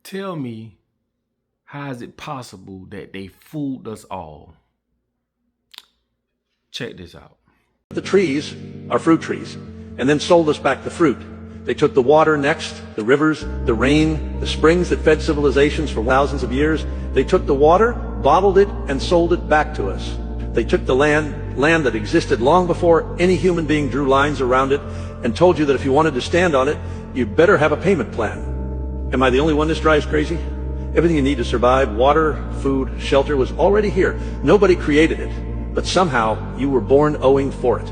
Tell me, how is it possible that they fooled us all? Check this out. The trees are fruit trees, and then sold us back the fruit. They took the water next, the rivers, the rain, the springs that fed civilizations for thousands of years. They took the water, bottled it, and sold it back to us. They took the land that existed long before any human being drew lines around it, and told you that if you wanted to stand on it, you better have a payment plan. Am I the only one this drives crazy? Everything you need to survive, water, food, shelter, was already here. Nobody created it, but somehow you were born owing for it.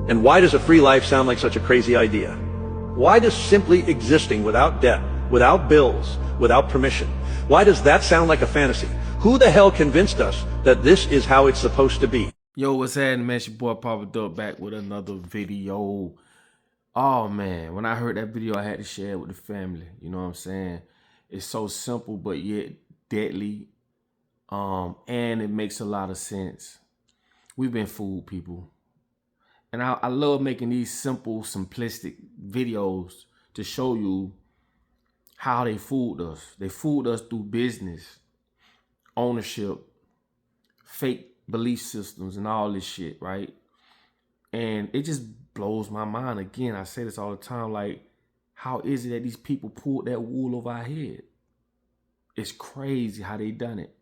And why does a free life sound like such a crazy idea? Why does simply existing without debt, without bills, without permission, why does that sound like a fantasy? Who the hell convinced us that this is how it's supposed to be? Yo, what's happening, man? It's your boy Papa Dope back with another video. Oh man, when I heard that video, I had to share it with the family. You know what I'm saying? It's so simple, but yet deadly. And it makes a lot of sense. We've been fooled, people. And I love making these simple, simplistic videos to show you how they fooled us. They fooled us through business, ownership, fake belief systems, and all this shit, right? And it just blows my mind. Again, I say this all the time, like, how is it that these people pulled that wool over our head? It's crazy how they done it.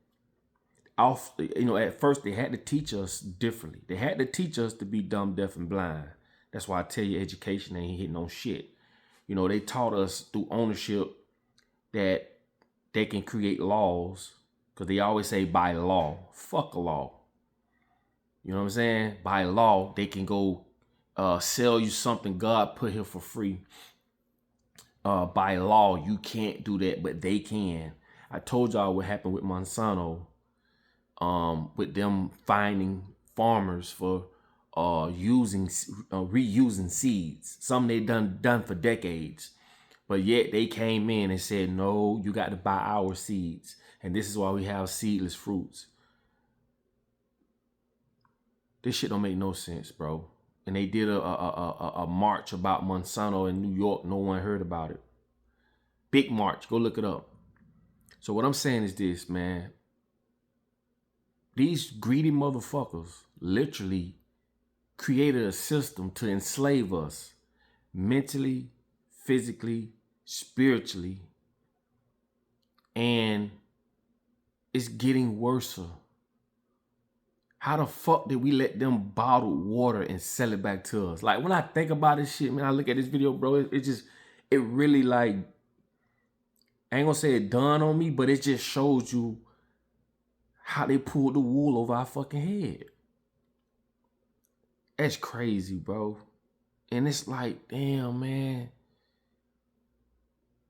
At first they had to teach us differently. They had to teach us to be dumb, deaf, and blind. That's why I tell you, education ain't hitting on shit. You know, they taught us through ownership that they can create laws, because they always say by law. Fuck a law. You know what I'm saying? By law, they can go sell you something God put here for free. By law, you can't do that, but they can. I told y'all what happened with Monsanto, with them finding farmers for reusing seeds. Some they done for decades, but yet they came in and said, no, you got to buy our seeds, and this is why we have seedless fruits. This shit don't make no sense, bro. And they did a march about Monsanto in New York. No one heard about it. Big march. Go look it up. So what I'm saying is this, man. These greedy motherfuckers literally created a system to enslave us mentally, physically, spiritually. And it's getting worse. How the fuck did we let them bottle water and sell it back to us? Like, when I think about this shit, man, I look at this video, bro, it really, like, I ain't gonna say it dawned on me, but it just shows you how they pulled the wool over our fucking head. That's crazy, bro. And it's like, damn, man.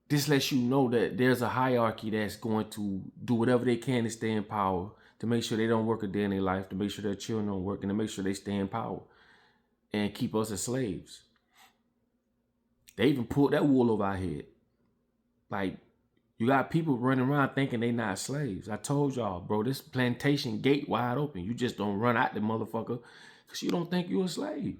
This lets you know that there's a hierarchy that's going to do whatever they can to stay in power, to make sure they don't work a day in their life, to make sure their children don't work, and to make sure they stay in power and keep us as slaves. They even pulled that wool over our head. Like, you got people running around thinking they not slaves. I told y'all, bro, this plantation gate wide open. You just don't run out the motherfucker because you don't think you're a slave.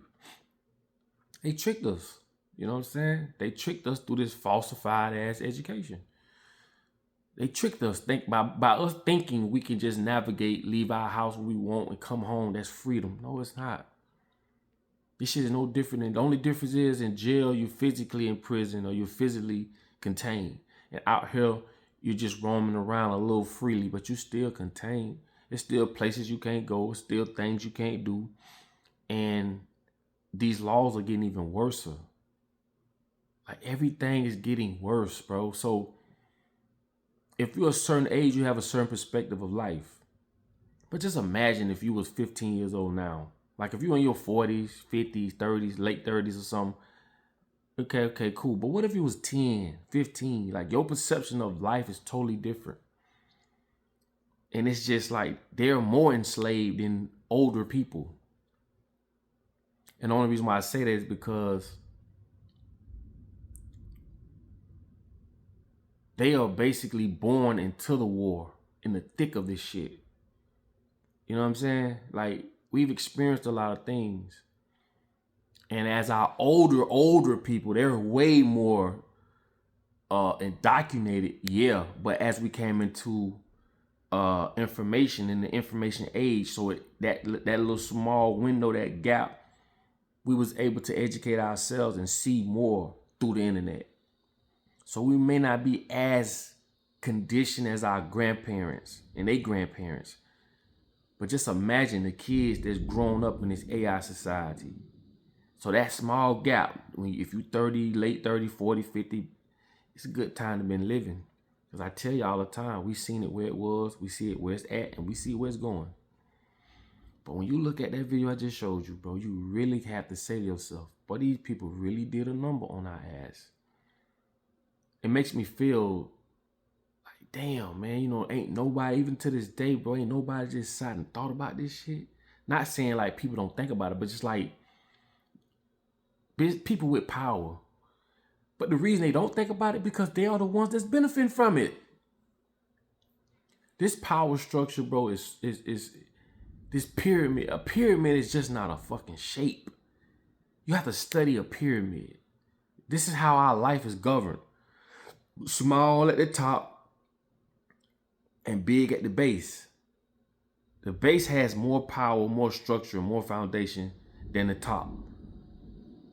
They tricked us. You know what I'm saying? They tricked us through this falsified ass education. They tricked us by us thinking we can just navigate, leave our house when we want, and come home. That's freedom. No, it's not. This shit is no different. And the only difference is in jail, you're physically in prison or you're physically contained. And out here, you're just roaming around a little freely, but you still contained. There's still places you can't go. Still things you can't do. And these laws are getting even worse. Like, everything is getting worse, bro. So if you're a certain age, you have a certain perspective of life. But just imagine if you was 15 years old now. Like, if you're in your 40s, 50s, 30s, late 30s or something. Okay, cool. But what if you was 10, 15? Like, your perception of life is totally different. And it's just like they're more enslaved than older people. And the only reason why I say that is because they are basically born into the war, in the thick of this shit. You know what I'm saying? Like, we've experienced a lot of things. And as our older people, they're way more indoctrinated, yeah. But as we came into information in the information age, so that little small window, that gap, we was able to educate ourselves and see more through the internet. So we may not be as conditioned as our grandparents and their grandparents. But just imagine the kids that's grown up in this AI society. So that small gap, if you 30, late 30, 40, 50, it's a good time to been living. Because I tell you all the time, we seen it where it was, we see it where it's at, and we see where it's going. But when you look at that video I just showed you, bro, you really have to say to yourself, boy, these people really did a number on our ass. It makes me feel like, damn, man, you know, ain't nobody, even to this day, bro, ain't nobody just sat and thought about this shit. Not saying like people don't think about it, but just like people with power. But the reason they don't think about it because they are the ones that's benefiting from it. This power structure, bro, is this pyramid. A pyramid is just not a fucking shape. You have to study a pyramid. This is how our life is governed. Small at the top and big at the base. The base has more power, more structure, more foundation than the top.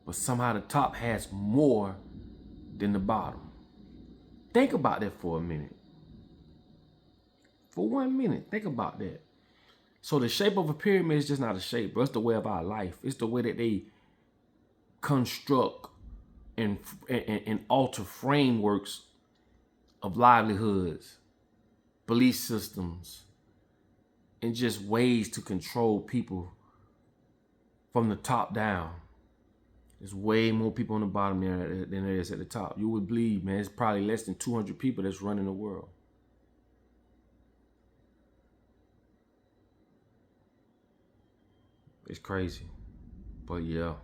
But somehow the top has more than the bottom. Think about that for a minute. For 1 minute, think about that. So the shape of a pyramid is just not a shape, bro. It's the way of our life. It's the way that they construct and alter frameworks of livelihoods, belief systems, and just ways to control people from the top down. There's way more people on the bottom there than there is at the top. You would believe, man, it's probably less than 200 people that's running the world. It's crazy. But yeah.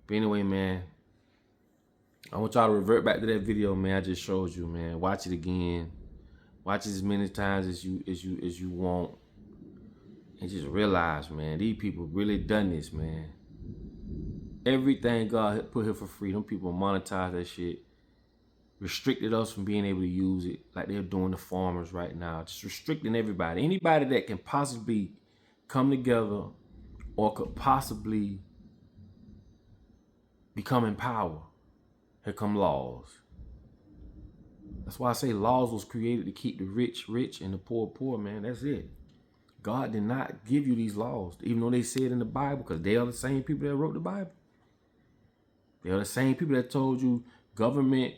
But anyway, man, I want y'all to revert back to that video, man, I just showed you, man. Watch it again. Watch it as many times as you want. And just realize, man, these people really done this, man. Everything God put here for free, them people monetize that shit. Restricted us from being able to use it like they're doing the farmers right now. Just restricting everybody. Anybody that can possibly come together or could possibly become in power. Here come laws. That's why I say laws was created to keep the rich rich and the poor poor, man. That's it. God did not give you these laws, even though they say it in the Bible, because they are the same people that wrote the Bible. They are the same people that told you government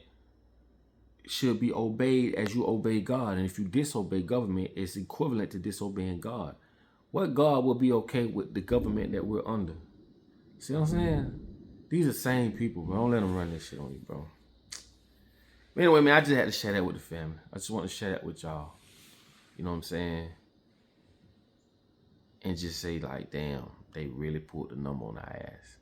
should be obeyed as you obey God. And if you disobey government, it's equivalent to disobeying God. What God will be okay with the government that we're under? See what I'm saying? These are the same people, bro. Don't let them run this shit on you, bro. But anyway, man, I just had to share that with the family. I just want to share that with y'all. You know what I'm saying? And just say, like, damn, they really pulled the number on our ass.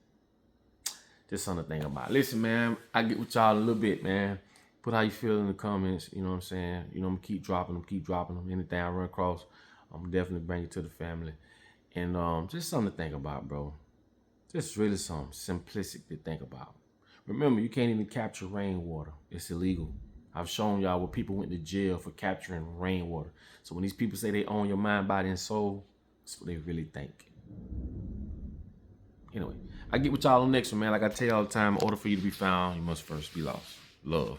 Just something to think about. Listen, man, I get with y'all a little bit, man. Put how you feel in the comments. You know what I'm saying? You know, I'm going to keep dropping them. Anything I run across, I'm going to definitely bring it to the family. And just something to think about, bro. Just really some simplistic to think about. Remember, you can't even capture rainwater. It's illegal. I've shown y'all where people went to jail for capturing rainwater. So when these people say they own your mind, body, and soul, that's what they really think. Anyway, I get with y'all on the next one, man. Like I tell you all the time, in order for you to be found, you must first be lost. Love.